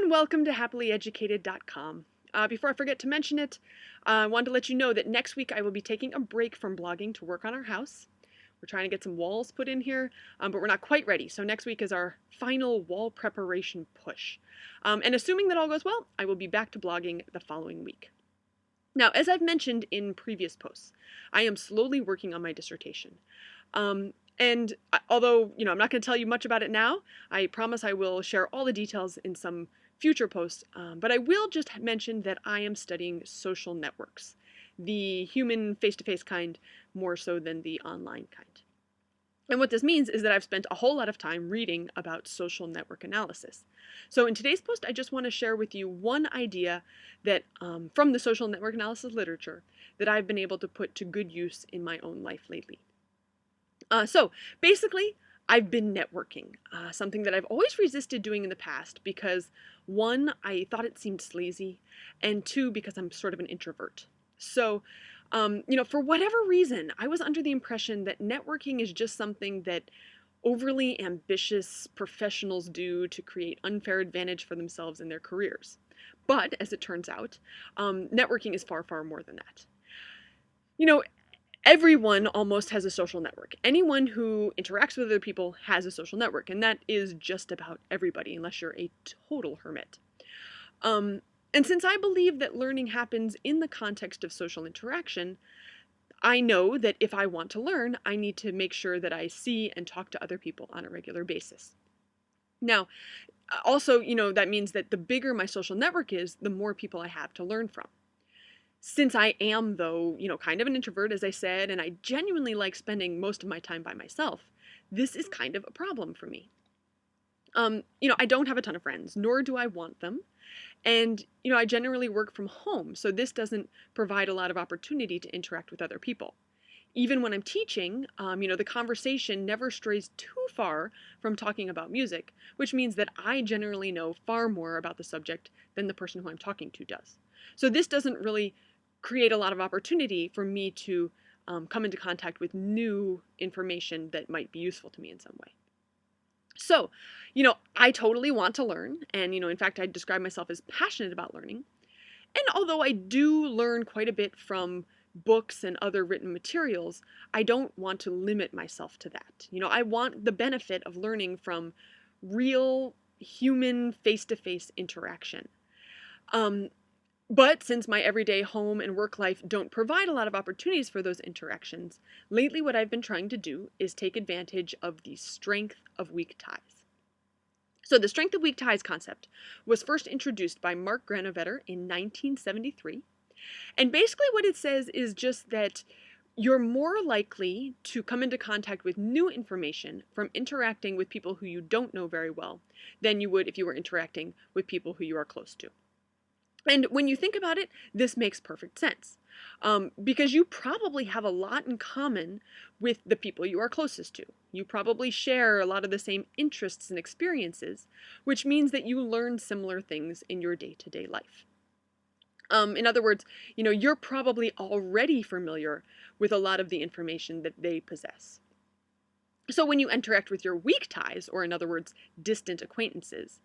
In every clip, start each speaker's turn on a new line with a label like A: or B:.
A: and welcome to happilyeducated.com. Before I forget to mention it, I wanted to let you know that next week I will be taking a break from blogging to work on our house. We're trying to get some walls put in here, but we're not quite ready. So next week is our final wall preparation push. And assuming that all goes well, I will be back to blogging the following week. Now, as I've mentioned in previous posts, I am slowly working on my dissertation. And although, I'm not going to tell you much about it now, I promise I will share all the details in some future posts, but I will just mention that I am studying social networks, the human face-to-face kind more so than the online kind. And what this means is that I've spent a whole lot of time reading about social network analysis. So in today's post, I just want to share with you one idea that from the social network analysis literature that I've been able to put to good use in my own life lately. So basically, I've been networking, something that I've always resisted doing in the past because, one, I thought it seemed sleazy, and two, because I'm sort of an introvert. So, for whatever reason, I was under the impression that networking is just something that overly ambitious professionals do to create unfair advantage for themselves in their careers. But, as it turns out, networking is far, far more than that. Everyone almost has a social network. Anyone who interacts with other people has a social network, and that is just about everybody, unless you're a total hermit. And since I believe that learning happens in the context of social interaction, I know that if I want to learn, I need to make sure that I see and talk to other people on a regular basis. Now, also, that means that the bigger my social network is, the more people I have to learn from. Since I am, though, kind of an introvert, as I said, and I genuinely like spending most of my time by myself, this is kind of a problem for me. I don't have a ton of friends, nor do I want them. And, I generally work from home, so this doesn't provide a lot of opportunity to interact with other people. Even when I'm teaching, the conversation never strays too far from talking about music, which means that I generally know far more about the subject than the person who I'm talking to does. So this doesn't really create a lot of opportunity for me to come into contact with new information that might be useful to me in some way. So, I totally want to learn, and, in fact, I describe myself as passionate about learning. And although I do learn quite a bit from books and other written materials, I don't want to limit myself to that. I want the benefit of learning from real human face-to-face interaction. But since my everyday home and work life don't provide a lot of opportunities for those interactions, lately what I've been trying to do is take advantage of the strength of weak ties. So the strength of weak ties concept was first introduced by Mark Granovetter in 1973. And basically what it says is just that you're more likely to come into contact with new information from interacting with people who you don't know very well than you would if you were interacting with people who you are close to. And when you think about it, this makes perfect sense, because you probably have a lot in common with the people you are closest to. You probably share a lot of the same interests and experiences, which means that you learn similar things in your day-to-day life. In other words, you're probably already familiar with a lot of the information that they possess. So when you interact with your weak ties, or in other words, distant acquaintances,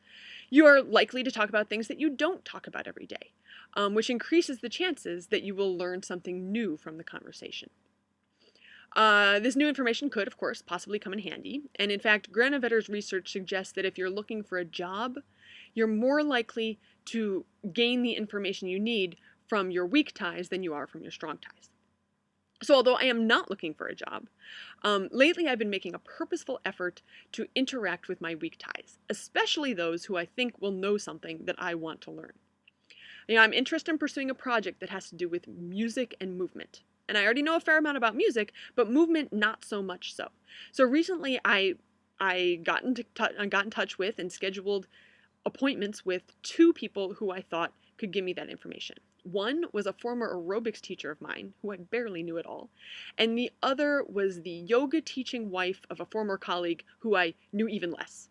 A: you are likely to talk about things that you don't talk about every day, which increases the chances that you will learn something new from the conversation. This new information could, of course, possibly come in handy, and in fact, Granovetter's research suggests that if you're looking for a job, you're more likely to gain the information you need from your weak ties than you are from your strong ties. So although I am not looking for a job, lately I've been making a purposeful effort to interact with my weak ties, especially those who I think will know something that I want to learn. I'm interested in pursuing a project that has to do with music and movement. And I already know a fair amount about music, but movement not so much so. So recently I got in touch with and scheduled appointments with two people who I thought could give me that information. One was a former aerobics teacher of mine, who I barely knew at all, and the other was the yoga teaching wife of a former colleague who I knew even less.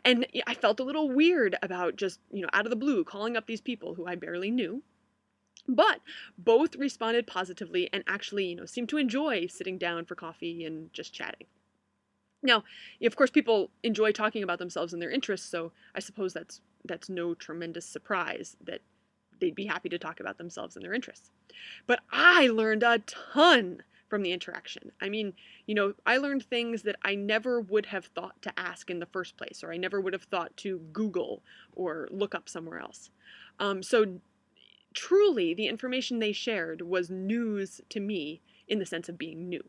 A: And I felt a little weird about just, out of the blue, calling up these people who I barely knew. But both responded positively and actually, seemed to enjoy sitting down for coffee and just chatting. Now, of course, people enjoy talking about themselves and their interests, so I suppose that's that's no tremendous surprise that they'd be happy to talk about themselves and their interests. But I learned a ton from the interaction. I mean, I learned things that I never would have thought to ask in the first place, or I never would have thought to Google or look up somewhere else. So truly, the information they shared was news to me in the sense of being new.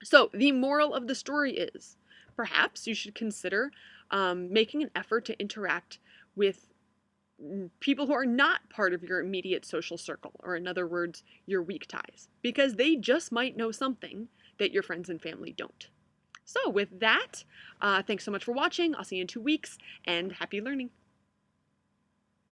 A: So the moral of the story is, perhaps you should consider making an effort to interact with people who are not part of your immediate social circle, or in other words, your weak ties, because they just might know something that your friends and family don't. So with that, thanks so much for watching. I'll see you in 2 weeks, and happy learning.